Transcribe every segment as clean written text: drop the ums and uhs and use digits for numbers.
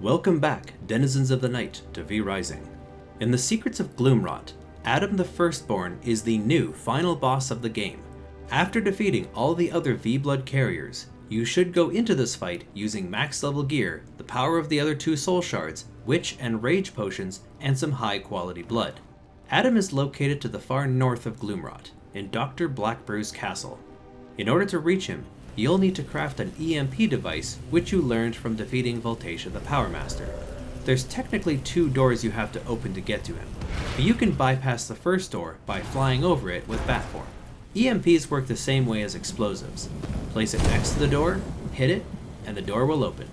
Welcome back, denizens of the night, to V Rising. In the Secrets of Gloomrot, Adam the Firstborn is the new final boss of the game. After defeating all the other V-Blood carriers, you should go into this fight using max level gear, the power of the other two soul shards, witch and rage potions, and some high quality blood. Adam is located to the far north of Gloomrot, in Dr. Blackbrew's castle. In order to reach him, you'll need to craft an EMP device, which you learned from defeating Voltatia the Power Master. There's technically two doors you have to open to get to him, but you can bypass the first door by flying over it with bat form. EMPs work the same way as explosives. Place it next to the door, hit it, and the door will open.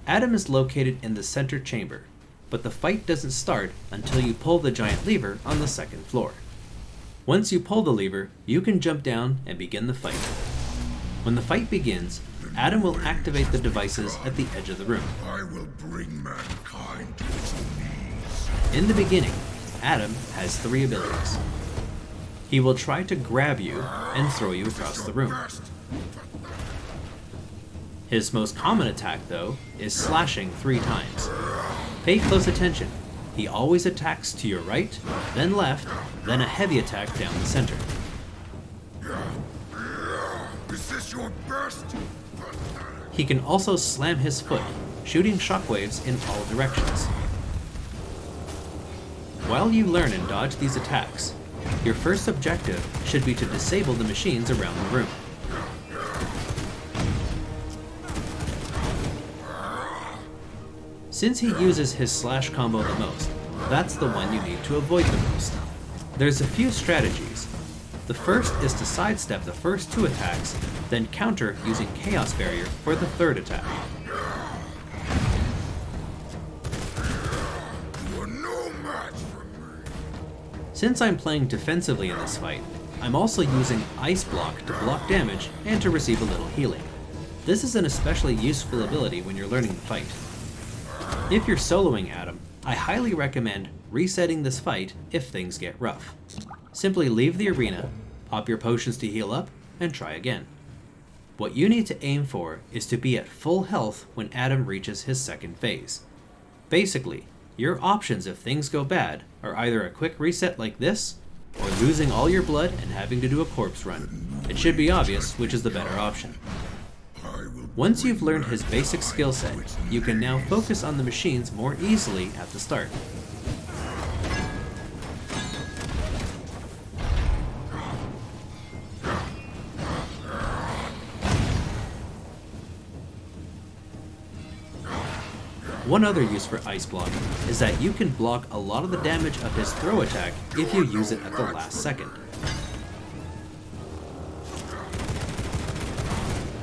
Adam is located in the center chamber, but the fight doesn't start until you pull the giant lever on the second floor. Once you pull the lever, you can jump down and begin the fight. When the fight begins, Adam will activate the devices at the edge of the room. I will bring mankind to its knees. In the beginning, Adam has 3 abilities. He will try to grab you and throw you across the room. His most common attack, though, is slashing 3 times. Pay close attention. He always attacks to your right, then left, then a heavy attack down the center. Is this your best? He can also slam his foot, shooting shockwaves in all directions. While you learn and dodge these attacks, your first objective should be to disable the machines around the room. Since he uses his slash combo the most, that's the one you need to avoid the most. There's a few strategies. The first is to sidestep the first 2 attacks, then counter using Chaos Barrier for the 3rd attack. You are no match for me. Since I'm playing defensively in this fight, I'm also using Ice Block to block damage and to receive a little healing. This is an especially useful ability when you're learning the fight. If you're soloing Adam, I highly recommend resetting this fight if things get rough. Simply leave the arena, pop your potions to heal up, and try again. What you need to aim for is to be at full health when Adam reaches his second phase. Basically, your options if things go bad are either a quick reset like this, or losing all your blood and having to do a corpse run. It should be obvious which is the better option. Once you've learned his basic skill set, you can now focus on the machines more easily at the start. One other use for Ice Block is that you can block a lot of the damage of his throw attack if you use it at the last second.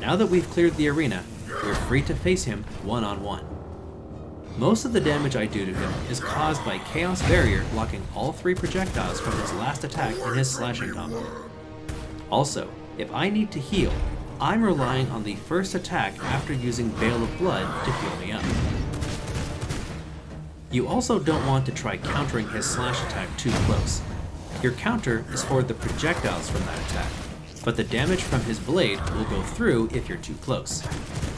Now that we've cleared the arena, we're free to face him one-on-one. Most of the damage I do to him is caused by Chaos Barrier blocking all 3 projectiles from his last attack in his slashing combo. Also, if I need to heal, I'm relying on the first attack after using Veil of Blood to heal me up. You also don't want to try countering his slash attack too close. Your counter is for the projectiles from that attack, but the damage from his blade will go through if you're too close.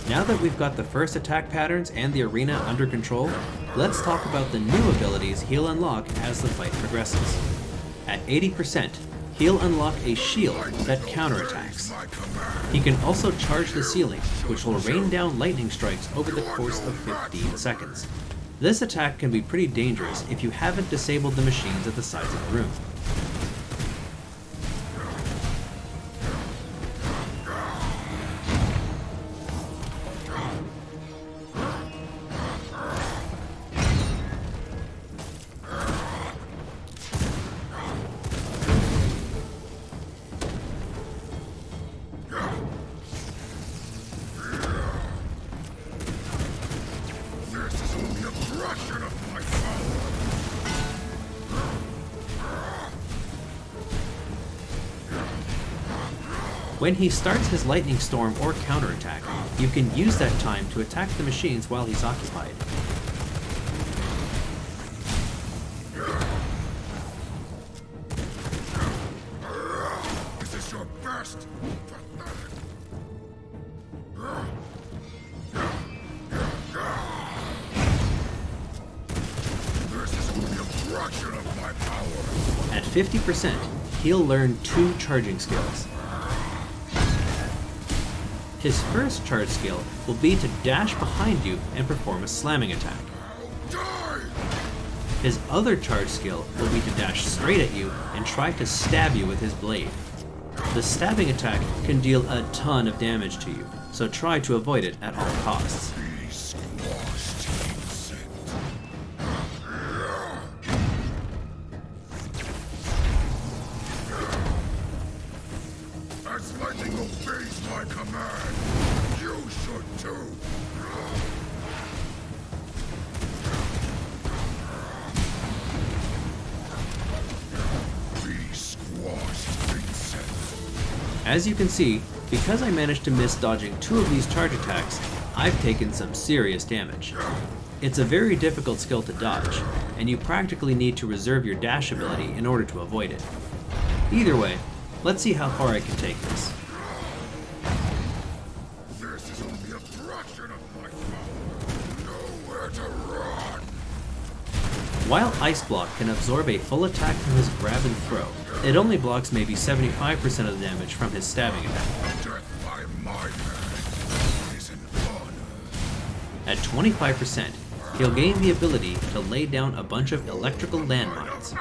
Now that we've got the first attack patterns and the arena under control, let's talk about the new abilities he'll unlock as the fight progresses. At 80%, he'll unlock a shield that counterattacks. He can also charge the ceiling, which will rain down lightning strikes over the course of 15 seconds. This attack can be pretty dangerous if you haven't disabled the machines at the sides of the room. When he starts his lightning storm or counterattack, you can use that time to attack the machines while he's occupied. Is this your best? 50%, he'll learn 2 charging skills. His first charge skill will be to dash behind you and perform a slamming attack. His other charge skill will be to dash straight at you and try to stab you with his blade. The stabbing attack can deal a ton of damage to you, so try to avoid it at all costs. As lightning obeys my command, you should too. Be squashed, Vincent. As you can see, because I managed to miss dodging 2 of these charge attacks, I've taken some serious damage. It's a very difficult skill to dodge, and you practically need to reserve your dash ability in order to avoid it. Either way, let's see how far I can take this. This is only a fraction of my power. Nowhere to run. While Ice Block can absorb a full attack from his grab and throw, it only blocks maybe 75% of the damage from his stabbing attack. Death by my hand is an honor. At 25%, he'll gain the ability to lay down a bunch of electrical landmines.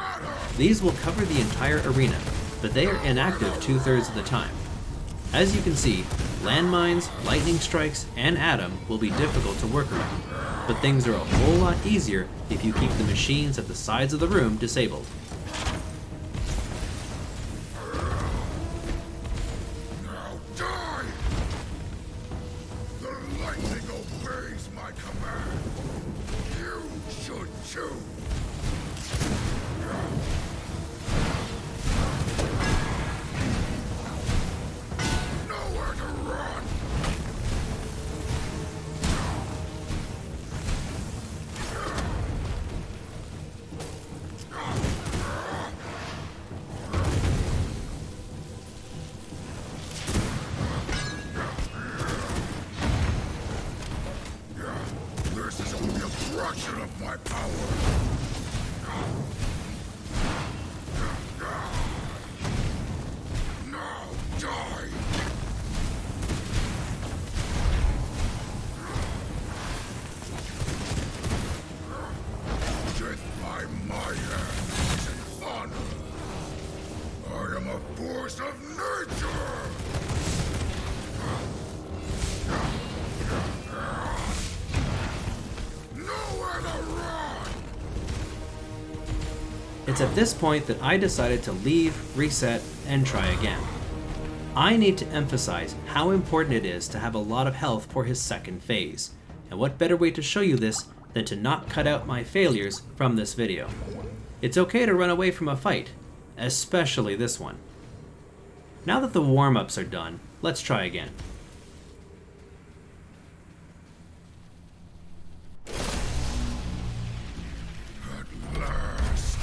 These will cover the entire arena, but they are inactive 2/3 of the time. As you can see, landmines, lightning strikes, and Adam will be difficult to work around, but things are a whole lot easier if you keep the machines at the sides of the room disabled. Now die! The lightning obeys my command. You should too. Nowhere to run. This is only a fraction of my power. Now die! Death by my hand is an honor. I am a force of nature! Nowhere to run! It's at this point that I decided to leave, reset, and try again. I need to emphasize how important it is to have a lot of health for his second phase, and what better way to show you this than to not cut out my failures from this video. It's okay to run away from a fight, especially this one. Now that the warm-ups are done, let's try again. At last,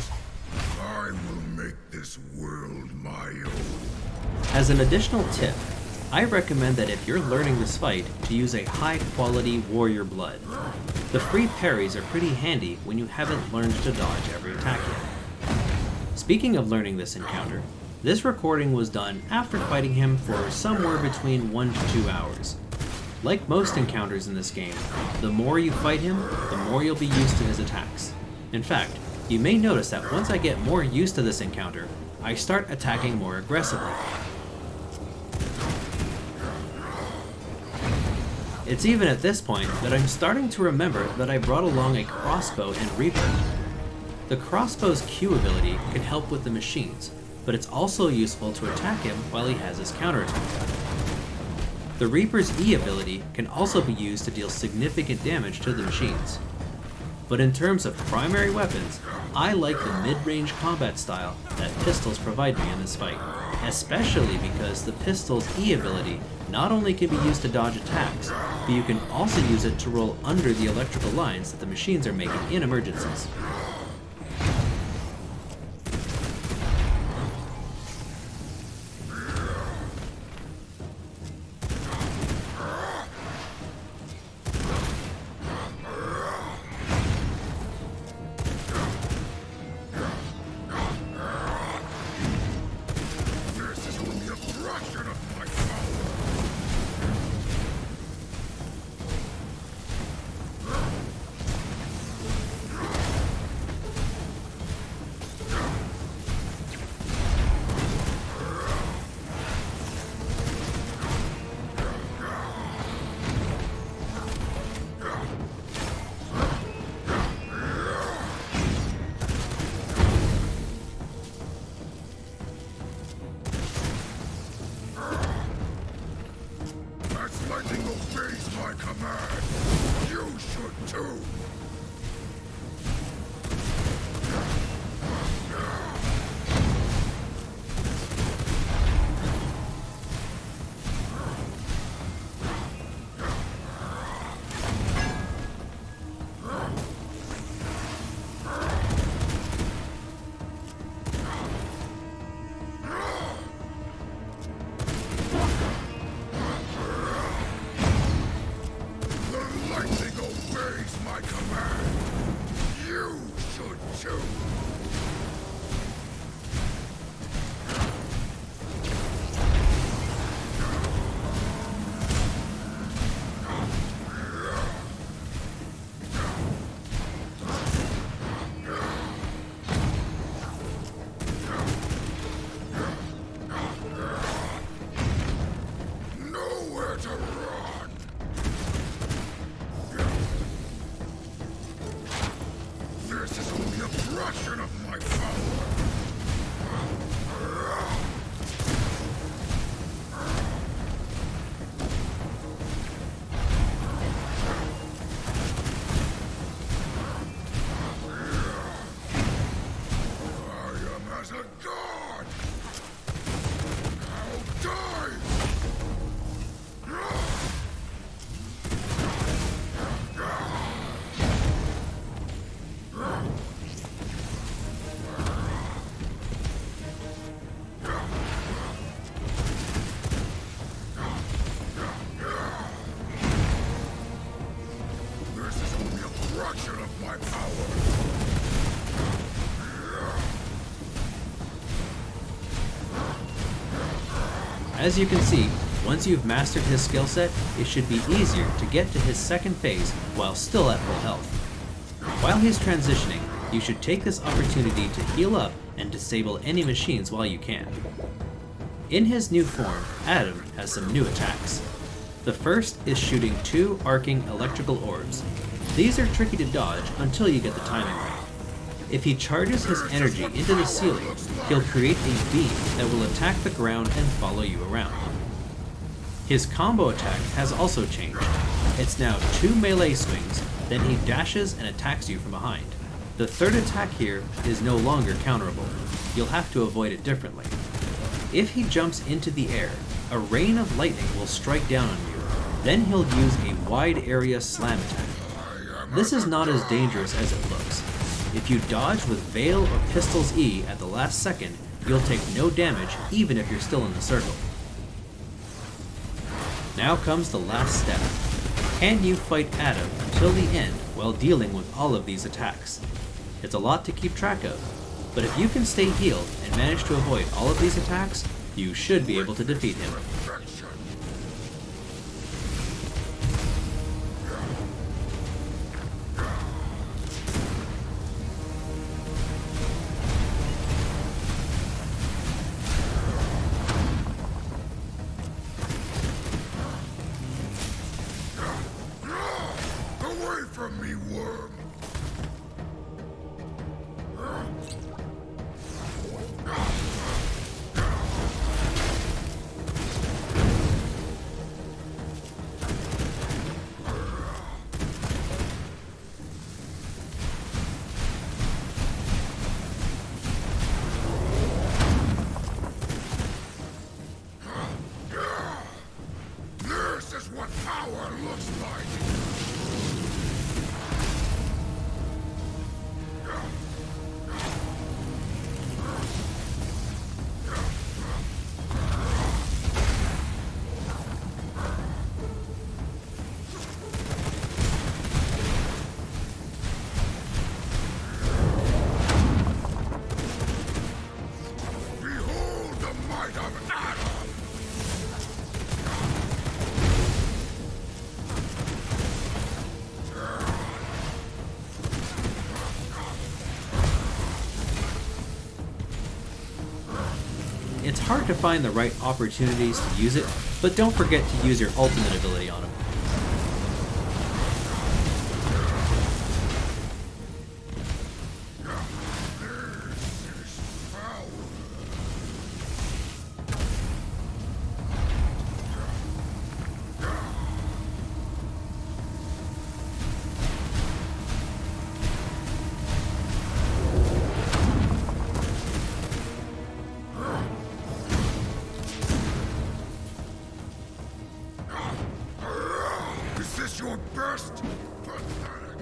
I will make this world my own. As an additional tip, I recommend that if you're learning this fight, to use a high-quality warrior blood. The free parries are pretty handy when you haven't learned to dodge every attack yet. Speaking of learning this encounter, this recording was done after fighting him for somewhere between 1 to 2 hours. Like most encounters in this game, the more you fight him, the more you'll be used to his attacks. In fact, you may notice that once I get more used to this encounter, I start attacking more aggressively. It's even at this point that I'm starting to remember that I brought along a crossbow and Reaper. The crossbow's Q ability can help with the machines, but it's also useful to attack him while he has his counterattack. The Reaper's E ability can also be used to deal significant damage to the machines. But in terms of primary weapons, I like the mid-range combat style that pistols provide me in this fight, especially because the pistol's E ability not only can be used to dodge attacks, but you can also use it to roll under the electrical lines that the machines are making in emergencies. lightning obeys my command. You should too. As you can see, once you've mastered his skill set, it should be easier to get to his second phase while still at full health. While he's transitioning, you should take this opportunity to heal up and disable any machines while you can. In his new form, Adam has some new attacks. The first is shooting 2 arcing electrical orbs. These are tricky to dodge until you get the timing right. If he charges his energy into the ceiling, he'll create a beam that will attack the ground and follow you around. His combo attack has also changed. It's now 2 melee swings, then he dashes and attacks you from behind. The third attack here is no longer counterable. You'll have to avoid it differently. If he jumps into the air, a rain of lightning will strike down on you. Then he'll use a wide area slam attack. This is not as dangerous as it looks. If you dodge with Veil or Pistol's E at the last second, you'll take no damage even if you're still in the circle. Now comes the last step. Can you fight Adam until the end while dealing with all of these attacks? It's a lot to keep track of, but if you can stay healed and manage to avoid all of these attacks, you should be able to defeat him. Away from me, worm! This is what power looks like! Behold the might of Adam! It's hard to find the right opportunities to use it, but don't forget to use your ultimate ability on him. your best? Pathetic.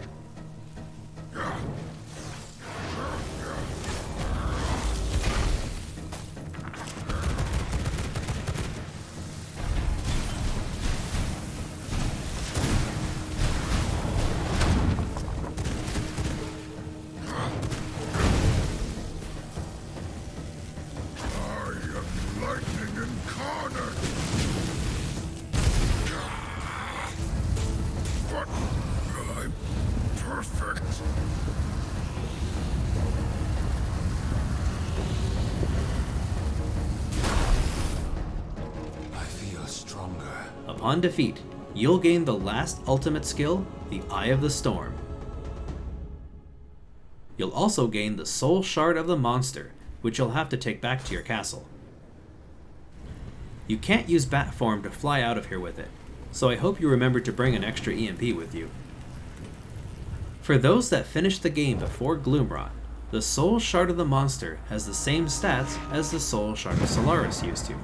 I am lightning incarnate. But I'm perfect. I feel stronger. Upon defeat, you'll gain the last ultimate skill, the Eye of the Storm. You'll also gain the Soul Shard of the Monster, which you'll have to take back to your castle. You can't use bat form to fly out of here with it, so I hope you remember to bring an extra EMP with you. For those that finished the game before Gloomrot, the Soul Shard of the Monster has the same stats as the Soul Shard of Solaris used to.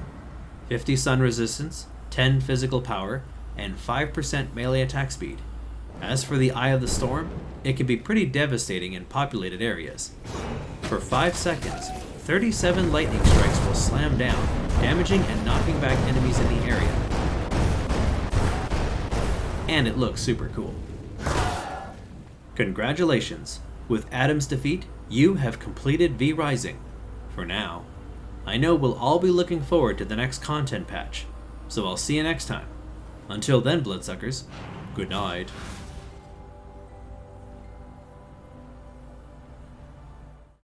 50 stun resistance, 10 physical power, and 5% melee attack speed. As for the Eye of the Storm, it can be pretty devastating in populated areas. For 5 seconds, 37 lightning strikes will slam down, damaging and knocking back enemies in the area. And it looks super cool. Congratulations! With Adam's defeat, you have completed V Rising. For now. I know we'll all be looking forward to the next content patch, so I'll see you next time. Until then, Bloodsuckers, good night.